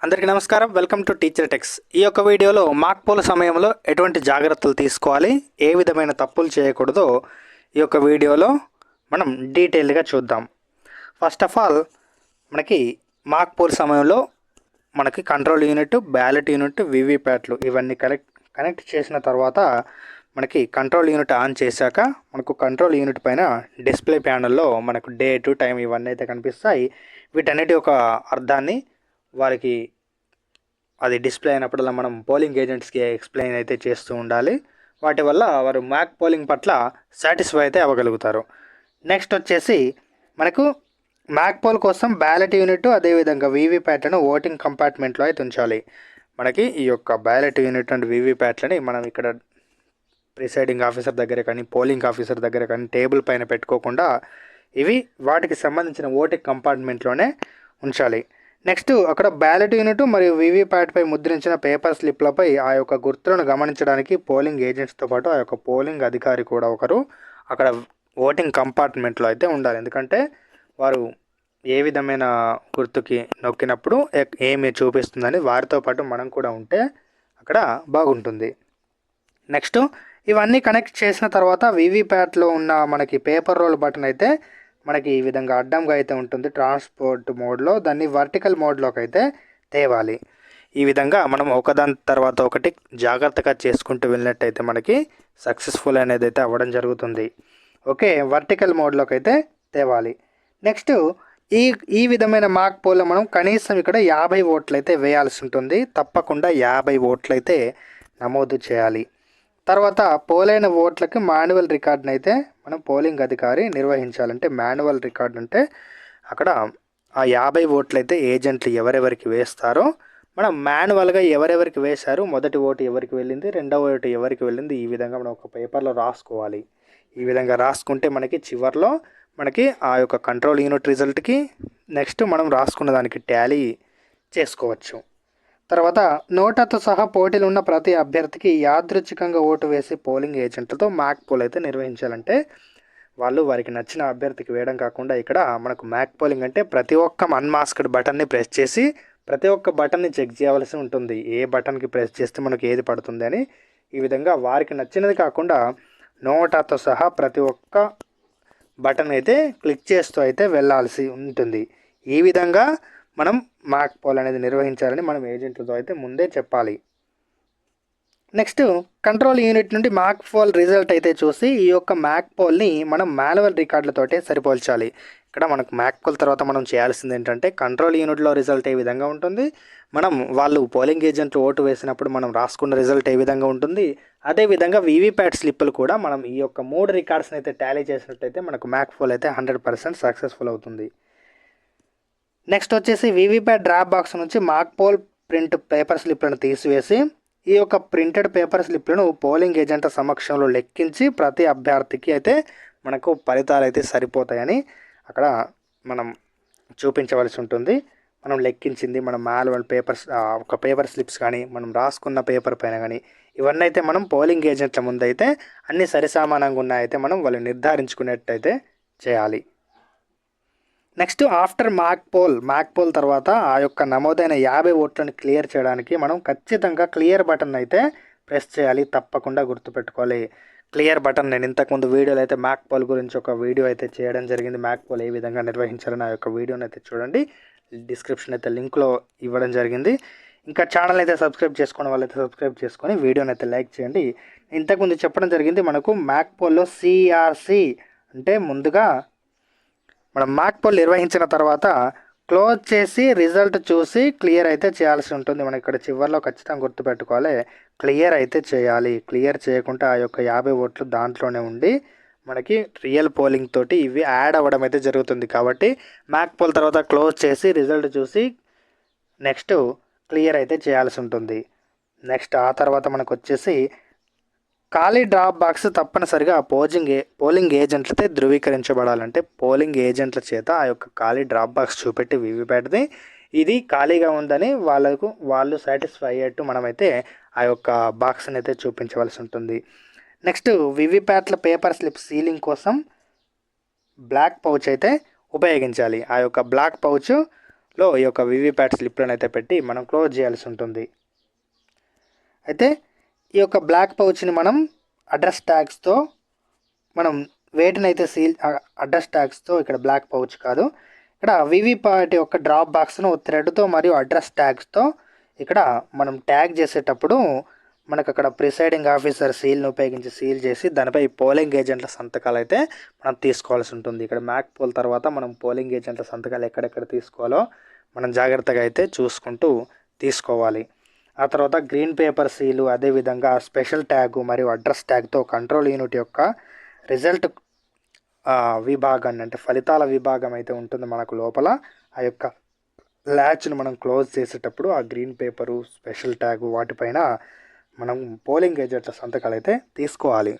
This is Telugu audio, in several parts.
అందరికీ నమస్కారం. Welcome to teacher tax. ఈ యొక్క వీడియోలో మాక్ పోల్ సమయంలో ఎటువంటి జాగ్రత్తలు తీసుకోవాలి, ఏ విధమైన తప్పులు చేయకూడదో ఈ యొక్క వీడియోలో మనం డీటెయిల్గా చూద్దాం. ఫస్ట్ ఆఫ్ ఆల్ మనకి మాక్ పోల్ సమయంలో మనకి కంట్రోల్ యూనిట్, బ్యాలెట్ యూనిట్, వివిప్యాట్లు ఇవన్నీ కనెక్ట్ చేసిన తర్వాత మనకి కంట్రోల్ యూనిట్ ఆన్ చేశాక మనకు కంట్రోల్ యూనిట్ పైన డిస్ప్లే ప్యానల్లో మనకు డేటు, టైం ఇవన్నీ అయితే కనిపిస్తాయి. వీటన్నిటి ఒక అర్థాన్ని వారికి అది డిస్ప్లే అయినప్పుడల్లా మనం పోలింగ్ ఏజెంట్స్కి ఎక్స్ప్లెయిన్ అయితే చేస్తూ ఉండాలి. వాటి వల్ల వారు మ్యాక్ పోలింగ్ పట్ల సాటిస్ఫై అయితే అవ్వగలుగుతారు. నెక్స్ట్ వచ్చేసి మనకు మ్యాక్ పోల్ కోసం బ్యాలెట్ యూనిట్ అదేవిధంగా వీవీప్యాట్లను ఓటింగ్ కంపార్ట్మెంట్లో అయితే ఉంచాలి. మనకి ఈ యొక్క బ్యాలెట్ యూనిట్ అండ్ వీవీప్యాట్లని మనం ఇక్కడ ప్రిసైడింగ్ ఆఫీసర్ దగ్గర కానీ పోలింగ్ ఆఫీసర్ దగ్గర కానీ టేబుల్ పైన పెట్టుకోకుండా ఇవి వాటికి సంబంధించిన ఓటింగ్ కంపార్ట్మెంట్లోనే ఉంచాలి. నెక్స్ట్ అక్కడ బ్యాలెట్ యూనిట్ మరియు వీవీప్యాట్పై ముద్రించిన పేపర్ స్లిప్లపై ఆ యొక్క గుర్తులను గమనించడానికి పోలింగ్ ఏజెంట్స్తో పాటు ఆ యొక్క పోలింగ్ అధికారి కూడా ఒకరు అక్కడ ఓటింగ్ కంపార్ట్మెంట్లో అయితే ఉండాలి. ఎందుకంటే వారు ఏ విధమైన గుర్తుకి నొక్కినప్పుడు ఏమి చూపిస్తుందని వారితో పాటు మనం కూడా ఉంటే అక్కడ బాగుంటుంది. నెక్స్ట్ ఇవన్నీ కనెక్ట్ చేసిన తర్వాత వీవీప్యాట్లో ఉన్న మనకి పేపర్ రోల్ బటన్ అయితే మనకి ఈ విధంగా అడ్డంగా అయితే ఉంటుంది. ట్రాన్స్పోర్ట్ మోడ్లో దాన్ని వర్టికల్ మోడ్లోకి అయితే తేవాలి. ఈ విధంగా మనం ఒకదాని తర్వాత ఒకటి జాగ్రత్తగా చేసుకుంటూ వెళ్ళినట్టయితే మనకి సక్సెస్ఫుల్ అనేది అయితే అవ్వడం జరుగుతుంది. ఓకే, వర్టికల్ మోడ్లోకి అయితే తేవాలి. నెక్స్ట్ ఈ విధమైన మాక్ పోల్లో మనం కనీసం ఇక్కడ 50 ఓట్లు అయితే వేయాల్సి ఉంటుంది. తప్పకుండా 50 ఓట్లు అయితే నమోదు చేయాలి. తర్వాత పోలైన ఓట్లకి మాన్యువల్ రికార్డును అయితే మనం పోలింగ్ అధికారి నిర్వహించాలంటే మాన్యువల్ రికార్డు అంటే అక్కడ ఆ 50 ఓట్లు అయితే ఏజెంట్లు ఎవరెవరికి వేస్తారో మనం మాన్యువల్గా ఎవరెవరికి వేశారు, మొదటి ఓటు ఎవరికి వెళ్ళింది, రెండవ ఓటు ఎవరికి వెళ్ళింది, ఈ విధంగా మనం ఒక పేపర్లో రాసుకోవాలి. ఈ విధంగా రాసుకుంటే మనకి చివరిలో మనకి ఆ యొక్క కంట్రోల్ యూనిట్ రిజల్ట్కి నెక్స్ట్ మనం రాసుకున్న దానికి టాలీ చేసుకోవచ్చు. తర్వాత నోటాతో సహా పోటీలు ఉన్న ప్రతి అభ్యర్థికి యాదృచ్ఛికంగా ఓటు వేసి పోలింగ్ ఏజెంట్లతో మాక్ పోల్ అయితే నిర్వహించాలంటే వాళ్ళు వారికి నచ్చిన అభ్యర్థికి వేయడం కాకుండా ఇక్కడ మనకు మ్యాక్ పోలింగ్ అంటే ప్రతి ఒక్క అన్మాస్క్డ్ బటన్ని ప్రెస్ చేసి ప్రతి ఒక్క బటన్ని చెక్ చేయవలసి ఉంటుంది. ఏ బటన్కి ప్రెస్ చేస్తే మనకు ఏది పడుతుంది అని ఈ విధంగా వారికి నచ్చినది కాకుండా నోటాతో సహా ప్రతి ఒక్క బటన్ అయితే క్లిక్ చేస్తూ అయితే వెళ్ళాల్సి ఉంటుంది. ఈ విధంగా మనం మాక్ పోల్ అనేది నిర్వహించాలని మనం ఏజెంట్లతో అయితే ముందే చెప్పాలి. నెక్స్ట్ కంట్రోల్ యూనిట్ నుండి మాక్ పోల్ రిజల్ట్ అయితే చూసి ఈ యొక్క మాక్ పోల్ని మనం మాన్యువల్ రికార్డులతోటే సరిపోల్చాలి. ఇక్కడ మనకు మాక్ పోల్ తర్వాత మనం చేయాల్సింది ఏంటంటే కంట్రోల్ యూనిట్లో రిజల్ట్ ఏ విధంగా ఉంటుంది, మనం వాళ్ళు పోలింగ్ ఏజెంట్లు ఓటు వేసినప్పుడు మనం రాసుకున్న రిజల్ట్ ఏ విధంగా ఉంటుంది, అదేవిధంగా వీవీప్యాట్ స్లిప్పులు కూడా మనం ఈ యొక్క 3 రికార్డ్స్ని అయితే టాలీ చేసినట్లయితే మనకు మాక్ పోల్ అయితే 100% సక్సెస్ఫుల్ అవుతుంది. నెక్స్ట్ వచ్చేసి వీవీప్యాట్ డ్రాప్ బాక్స్ నుంచి మాక్ పోల్ ప్రింట్ పేపర్ స్లిప్లను తీసివేసి ఈ యొక్క ప్రింటెడ్ పేపర్ స్లిప్లను పోలింగ్ ఏజెంట్ సమక్షంలో లెక్కించి ప్రతి అభ్యర్థికి అయితే మనకు ఫలితాలు అయితే సరిపోతాయని అక్కడ మనం చూపించవలసి ఉంటుంది. మనం లెక్కించింది మనం మాన్యువల్ పేపర్స్ ఒక పేపర్ స్లిప్స్ కానీ మనం రాసుకున్న పేపర్ పైన కానీ ఇవన్నీ అయితే మనం పోలింగ్ ఏజెంట్ల ముందు అయితే అన్ని సరిసమానంగా ఉన్నాయైతే మనం వాళ్ళు నిర్ధారించుకునేట్టయితే చేయాలి. నెక్స్ట్ ఆఫ్టర్ మాక్ పోల్ తర్వాత ఆ యొక్క నమోదైన 50 ఓట్లను క్లియర్ చేయడానికి మనం ఖచ్చితంగా క్లియర్ బటన్ అయితే ప్రెస్ చేయాలి. తప్పకుండా గుర్తుపెట్టుకోవాలి క్లియర్ బటన్. నేను ఇంతకుముందు వీడియోలో అయితే మాక్ పోల్ గురించి ఒక వీడియో అయితే చేయడం జరిగింది. మాక్ పోల్ ఏ విధంగా నిర్వహించాలని ఆ యొక్క వీడియోని అయితే చూడండి. డిస్క్రిప్షన్ అయితే లింక్లో ఇవ్వడం జరిగింది. ఇంకా ఛానల్ అయితే సబ్స్క్రైబ్ చేసుకునే వాళ్ళైతే సబ్స్క్రైబ్ చేసుకొని వీడియోని అయితే లైక్ చేయండి. ఇంతకుముందు చెప్పడం జరిగింది మనకు మాక్ పోల్లో CRC అంటే ముందుగా మనం మాక్ పోల్ నిర్వహించిన తర్వాత క్లోజ్ చేసి రిజల్ట్ చూసి క్లియర్ అయితే చేయాల్సి ఉంటుంది. మనం ఇక్కడ చివరిలో ఖచ్చితంగా గుర్తుపెట్టుకోవాలి, క్లియర్ అయితే చేయాలి. క్లియర్ చేయకుండా ఆ యొక్క 50 ఓట్లు దాంట్లోనే ఉండి మనకి రియల్ పోలింగ్ తోటి ఇవి యాడ్ అవ్వడం అయితే జరుగుతుంది. కాబట్టి మాక్ పోల్ తర్వాత క్లోజ్ చేసి రిజల్ట్ చూసి నెక్స్ట్ క్లియర్ అయితే చేయాల్సి ఉంటుంది. నెక్స్ట్ ఆ తర్వాత మనకు వచ్చేసి ఖాళీ డ్రాప్ బాక్స్ తప్పనిసరిగా పోలింగ్ ఏజెంట్లతో ధృవీకరించబడాలంటే పోలింగ్ ఏజెంట్ల చేత ఆ యొక్క ఖాళీ డ్రాప్ బాక్స్ చూపెట్టి వీవీప్యాట్ది ఇది ఖాళీగా ఉందని వాళ్ళు సాటిస్ఫై అయ్యేట్టు మనమైతే ఆ యొక్క బాక్స్ని అయితే చూపించవలసి ఉంటుంది. నెక్స్ట్ వీవీప్యాట్ల పేపర్ స్లిప్ సీలింగ్ కోసం బ్లాక్ పౌచ్ అయితే ఉపయోగించాలి. ఆ యొక్క బ్లాక్ పౌచ్ లో ఈ యొక్క వీవీప్యాట్ స్లిప్లను అయితే పెట్టి మనం క్లోజ్ చేయాల్సి ఉంటుంది. అయితే ఈ యొక్క బ్లాక్ పౌచ్ని మనం అడ్రస్ ట్యాగ్స్తో మనం వేటిని అయితే సీల్ అడ్రస్ ట్యాగ్స్తో, ఇక్కడ బ్లాక్ పౌచ్ కాదు, ఇక్కడ వీవీప్యాట్ యొక్క డ్రాప్ బాక్స్ను థ్రెడ్తో మరియు అడ్రస్ ట్యాగ్స్తో ఇక్కడ మనం ట్యాగ్ చేసేటప్పుడు మనకు అక్కడ ప్రిసైడింగ్ ఆఫీసర్ సీల్ను ఉపయోగించి సీల్ చేసి దానిపై పోలింగ్ ఏజెంట్ల సంతకాలు అయితే మనం తీసుకోవాల్సి ఉంటుంది. ఇక్కడ మ్యాక్ పోల్ తర్వాత మనం పోలింగ్ ఏజెంట్ల సంతకాలు ఎక్కడెక్కడ తీసుకోవాలో మనం జాగ్రత్తగా అయితే చూసుకుంటూ తీసుకోవాలి. ఆ తర్వాత గ్రీన్ పేపర్ సీలు, అదేవిధంగా స్పెషల్ ట్యాగు మరియు అడ్రస్ ట్యాగ్తో కంట్రోల్ యూనిట్ యొక్క రిజల్ట్ విభాగాన్ని, అంటే ఫలితాల విభాగం అయితే ఉంటుంది మనకు లోపల, ఆ యొక్క ల్యాచ్ను మనం క్లోజ్ చేసేటప్పుడు ఆ గ్రీన్ పేపరు, స్పెషల్ ట్యాగు వాటిపైన మనం పోలింగ్ ఏజెంట్ల సంతకాలు అయితే తీసుకోవాలి.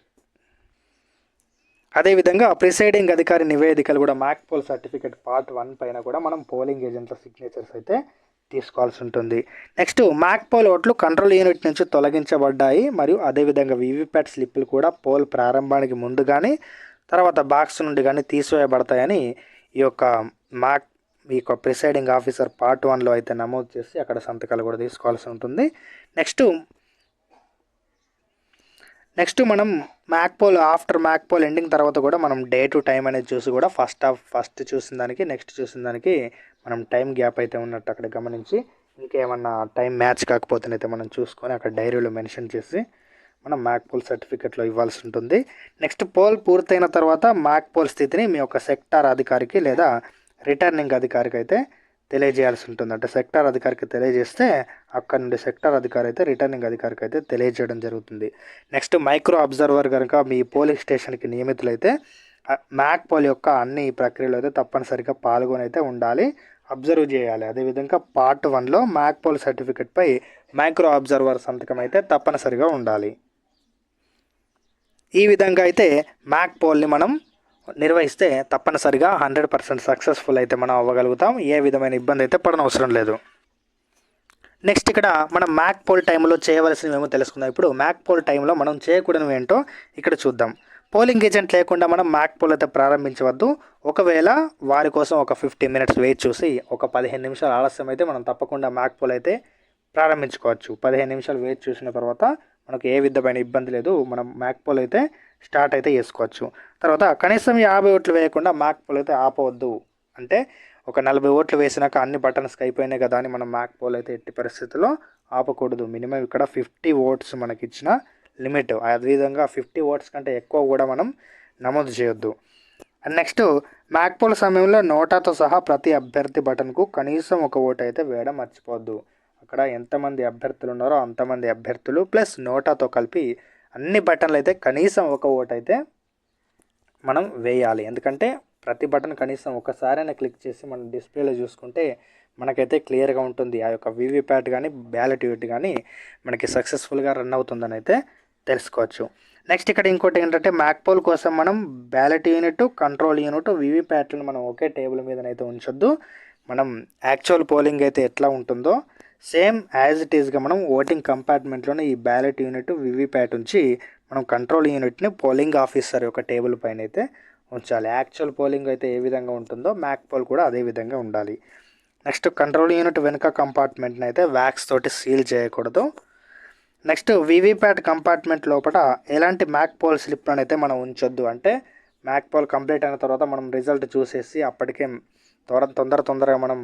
అదేవిధంగా ప్రిసైడింగ్ అధికారి నివేదికలు కూడా మ్యాక్ పోల్ సర్టిఫికేట్ పార్ట్ 1 పైన కూడా మనం పోలింగ్ ఏజెంట్ల సిగ్నేచర్స్ అయితే తీసుకోవాల్సి ఉంటుంది. నెక్స్ట్ మ్యాక్ పోల్ ఓట్లు కంట్రోల్ యూనిట్ నుంచి తొలగించబడ్డాయి మరియు అదేవిధంగా వీవీప్యాట్ స్లిప్పులు కూడా పోల్ ప్రారంభానికి ముందు కానీ తర్వాత బాక్స్ నుండి కానీ తీసివేయబడతాయని ఈ యొక్క ప్రిసైడింగ్ ఆఫీసర్ పార్ట్ 1లో అయితే నమోదు చేసి అక్కడ సంతకాలు కూడా తీసుకోవాల్సి ఉంటుంది. నెక్స్ట్ మనం మ్యాక్ పోల్ ఎండింగ్ తర్వాత కూడా మనం డే టు టైం అనేది చూసి కూడా ఫస్ట్ చూసిన దానికి నెక్స్ట్ చూసిన దానికి మనం టైం గ్యాప్ అయితే ఉన్నట్టు అక్కడ గమనించి ఇంకేమన్నా టైం మ్యాచ్ కాకపోతేనైతే మనం చూసుకొని అక్కడ డైరీలో మెన్షన్ చేసి మనం మ్యాక్ పోల్ సర్టిఫికెట్లో ఇవ్వాల్సి ఉంటుంది. నెక్స్ట్ పోల్ పూర్తయిన తర్వాత మ్యాక్ పోల్ స్థితిని మీ యొక్క సెక్టార్ అధికారికి లేదా రిటర్నింగ్ అధికారికి అయితే తెలియజేయాల్సి ఉంటుంది. అంటే సెక్టార్ అధికారికి తెలియజేస్తే అక్కడ నుండి సెక్టార్ అధికారి అయితే రిటర్నింగ్ అధికారికి అయితే తెలియజేయడం జరుగుతుంది. నెక్స్ట్ మైక్రో అబ్జర్వర్ కనుక మీ పోలింగ్ స్టేషన్కి నియమితులైతే మ్యాక్ పోల్ యొక్క అన్ని ప్రక్రియలో అయితే తప్పనిసరిగా పాల్గొని అయితే ఉండాలి, అబ్జర్వ్ చేయాలి. అదేవిధంగా పార్ట్ 1లో మ్యాక్ పోల్ సర్టిఫికెట్పై మైక్రో అబ్జర్వర్ సంతకం అయితే తప్పనిసరిగా ఉండాలి. ఈ విధంగా అయితే మ్యాక్ పోల్ని మనం నిర్వహిస్తే తప్పనిసరిగా 100% సక్సెస్ఫుల్ అయితే మనం అవ్వగలుగుతాం. ఏ విధమైన ఇబ్బంది అయితే పడనవసరం లేదు. నెక్స్ట్ ఇక్కడ మనం మ్యాక్ పోల్ టైంలో చేయవలసినవి ఏమో తెలుసుకుందాం. ఇప్పుడు మ్యాక్ పోల్ టైంలో మనం చేయకూడనివి ఏంటో ఇక్కడ చూద్దాం. పోలింగ్ ఏజెంట్ లేకుండా మనం మ్యాక్ పోల్ అయితే ప్రారంభించవద్దు. ఒకవేళ వారి కోసం ఒక 15 మినిట్స్ వెయిట్ చూసి ఒక 15 నిమిషాలు ఆలస్యం అయితే మనం తప్పకుండా మ్యాక్ పోల్ అయితే ప్రారంభించుకోవచ్చు. 15 నిమిషాలు వెయిట్ చూసిన తర్వాత మనకు ఏ విధమైన ఇబ్బంది లేదు, మనం మ్యాక్ పోల్ అయితే స్టార్ట్ అయితే చేసుకోవచ్చు. తర్వాత కనీసం 50 ఓట్లు వేయకుండా మ్యాక్ పోల్ అయితే ఆపవద్దు. అంటే ఒక 40 ఓట్లు వేసినాక అన్ని బటన్స్కి అయిపోయినాయి కదా అని మనం మ్యాక్ పోల్ అయితే ఎట్టి పరిస్థితుల్లో ఆపకూడదు. మినిమం ఇక్కడ 50 ఓట్స్ మనకి ఇచ్చిన లిమిట్. అదేవిధంగా 50 ఓట్స్ కంటే ఎక్కువ కూడా మనం నమోదు చేయొద్దు. అండ్ నెక్స్ట్ మ్యాక్ పోల్ సమయంలో నోటాతో సహా ప్రతి అభ్యర్థి బటన్కు కనీసం ఒక ఓటు అయితే వేయడం మర్చిపోవద్దు. అక్కడ ఎంతమంది అభ్యర్థులు ఉన్నారో అంతమంది అభ్యర్థులు ప్లస్ నోటాతో కలిపి అన్ని బటన్లు అయితే కనీసం ఒక ఓటు అయితే మనం వేయాలి. ఎందుకంటే ప్రతి బటన్ కనీసం ఒకసారైనా క్లిక్ చేసి మనం డిస్ప్లేలో చూసుకుంటే మనకైతే క్లియర్గా ఉంటుంది ఆ యొక్క వీవీప్యాట్ కానీ బ్యాలెట్ యూనిట్ కానీ మనకి సక్సెస్ఫుల్గా రన్ అవుతుందని అయితే తెలుసుకోవచ్చు. నెక్స్ట్ ఇక్కడ ఇంకోటి ఏంటంటే మ్యాక్ పోల్ కోసం మనం బ్యాలెట్ యూనిట్, కంట్రోల్ యూనిట్, వీవీప్యాట్లను మనం ఒకే టేబుల్ మీదనైతే ఉంచొద్దు. మనం యాక్చువల్ పోలింగ్ అయితే ఎట్లా ఉంటుందో సేమ్ యాజ్ ఇట్ ఈస్గా మనం ఓటింగ్ కంపార్ట్మెంట్లోనే ఈ బ్యాలెట్ యూనిట్, వీవీప్యాట్ ఉంచి మనం కంట్రోల్ యూనిట్ని పోలింగ్ ఆఫీసర్ యొక్క టేబుల్ పైన అయితే ఉంచాలి. యాక్చువల్ పోలింగ్ అయితే ఏ విధంగా ఉంటుందో మ్యాక్ పోల్ కూడా అదే విధంగా ఉండాలి. నెక్స్ట్ కంట్రోల్ యూనిట్ వెనుక కంపార్ట్మెంట్ని అయితే వ్యాక్స్ తోటి సీల్ చేయకూడదు. నెక్స్ట్ వీవీప్యాట్ కంపార్ట్మెంట్ లోపల ఎలాంటి మ్యాక్ పోల్ స్లిప్లను అయితే మనం ఉంచొద్దు. అంటే మ్యాక్ పోల్ కంప్లీట్ అయిన తర్వాత మనం రిజల్ట్ చూసేసి అప్పటికే తొందరగా మనం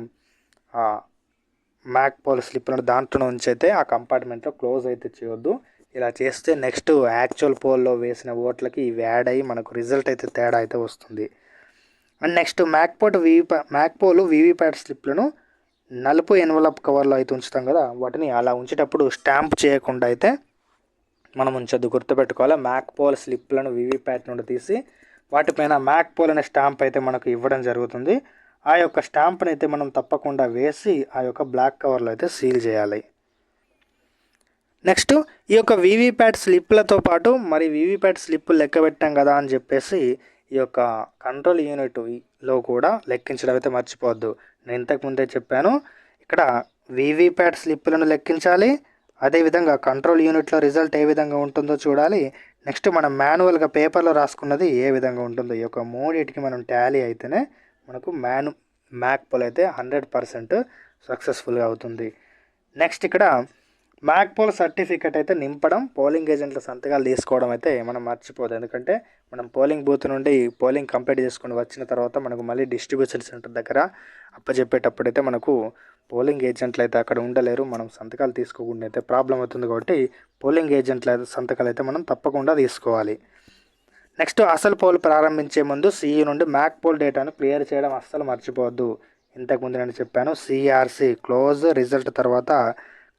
మ్యాక్ పోల్ స్లిప్లను దాంట్లో ఉంచైతే ఆ కంపార్ట్మెంట్లో క్లోజ్ అయితే చేయొద్దు. ఇలా చేస్తే నెక్స్ట్ యాక్చువల్ పోల్లో వేసిన ఓట్లకి ఇవి యాడ్ అయ్యి మనకు రిజల్ట్ అయితే తేడా అయితే వస్తుంది. And next mock poll VVPAT స్లిప్లను నలుపు ఎన్వలప్ కవర్లో అయితే ఉంచుతాం కదా, వాటిని అలా ఉంచేటప్పుడు స్టాంప్ చేయకుండా అయితే మనం ఉంచొద్దు. గుర్తుపెట్టుకోవాలి, మ్యాక్ పోల్ స్లిప్లను వీవీప్యాట్ నుండి తీసి వాటిపైన మ్యాక్ పోల్ అనే స్టాంప్ అయితే మనకు ఇవ్వడం జరుగుతుంది. ఆ యొక్క స్టాంప్ని అయితే మనం తప్పకుండా వేసి ఆ యొక్క బ్లాక్ కవర్లో అయితే సీల్ చేయాలి. నెక్స్ట్ ఈ యొక్క వీవీప్యాట్ స్లిప్లతో పాటు మరి వీవీప్యాట్ స్లిప్పులు లెక్క పెట్టాం కదా అని చెప్పేసి ఈ యొక్క కంట్రోల్ యూనిట్లో కూడా లెక్కించడం అయితే మర్చిపోవద్దు. నేను ఇంతకుముందే చెప్పాను, ఇక్కడ వీవీప్యాట్ స్లిప్పులను లెక్కించాలి, అదేవిధంగా కంట్రోల్ యూనిట్లో రిజల్ట్ ఏ విధంగా ఉంటుందో చూడాలి. నెక్స్ట్ మనం మాన్యువల్గా పేపర్లో రాసుకున్నది ఏ విధంగా ఉంటుందో ఈ యొక్క మూడింటికి మనం టాలీ అయితేనే మనకు మ్యాక్ పోల్ అయితే 100% సక్సెస్ఫుల్గా అవుతుంది. నెక్స్ట్ ఇక్కడ మ్యాక్ పోల్ సర్టిఫికెట్ అయితే నింపడం, పోలింగ్ ఏజెంట్ల సంతకాలు తీసుకోవడం అయితే మనం మర్చిపోదు. ఎందుకంటే మనం పోలింగ్ బూత్ నుండి పోలింగ్ కంప్లీట్ చేసుకుని వచ్చిన తర్వాత మనకు మళ్ళీ డిస్ట్రిబ్యూషన్ సెంటర్ దగ్గర అప్పచెప్పేటప్పుడు అయితే మనకు పోలింగ్ ఏజెంట్లు అయితే అక్కడ ఉండలేరు, మనం సంతకాలు తీసుకోకుండా అయితే ప్రాబ్లం అవుతుంది. కాబట్టి పోలింగ్ ఏజెంట్ల సంతకాలు అయితే మనం తప్పకుండా తీసుకోవాలి. నెక్స్ట్ అసలు పోల్ ప్రారంభించే ముందు సిఈ నుండి మ్యాక్ పోల్ డేటాను క్లియర్ చేయడం అస్సలు మర్చిపోవద్దు. ఇంతకుముందు నేను చెప్పాను, సిఆర్సి క్లోజ్ రిజల్ట్ తర్వాత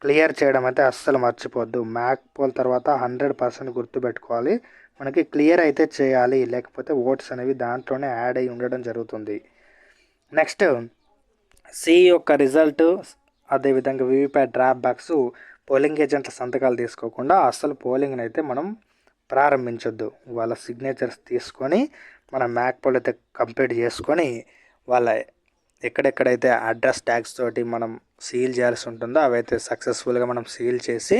క్లియర్ చేయడం అయితే అస్సలు మర్చిపోవద్దు. మ్యాక్ పోల్ తర్వాత 100% గుర్తుపెట్టుకోవాలి, మనకి క్లియర్ అయితే చేయాలి, లేకపోతే ఓట్స్ అనేవి దాంట్లోనే యాడ్ అయి ఉండడం జరుగుతుంది. నెక్స్ట్ సి యొక్క రిజల్ట్, అదేవిధంగా వీవీప్యాట్ డ్రాప్ బ్యాక్స్ పోలింగ్ ఏజెంట్ల సంతకాలు తీసుకోకుండా అస్సలు పోలింగ్ని అయితే మనం ప్రారంభించొద్దు. వాళ్ళ సిగ్నేచర్స్ తీసుకొని మన మ్యాక్ పోల్ అయితే కంప్లీట్ చేసుకొని వాళ్ళ ఎక్కడెక్కడైతే అడ్రస్ ట్యాగ్స్ తోటి మనం సీల్ చేయాల్సి ఉంటుందో అవైతే సక్సెస్ఫుల్గా మనం సీల్ చేసి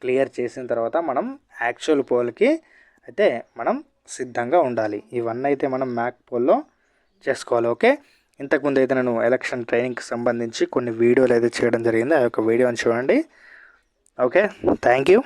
క్లియర్ చేసిన తర్వాత మనం యాక్చువల్ పోల్కి అయితే మనం సిద్ధంగా ఉండాలి. ఇవన్నీ అయితే మనం మ్యాక్ పోల్లో చేసుకోవాలి. ఓకే, ఇంతకుముందు అయితే నేను ఎలక్షన్ ట్రైనింగ్కి సంబంధించి కొన్ని వీడియోలు అయితే చేయడం జరిగింది, ఆ యొక్క వీడియోని చూడండి. Okay, thank you.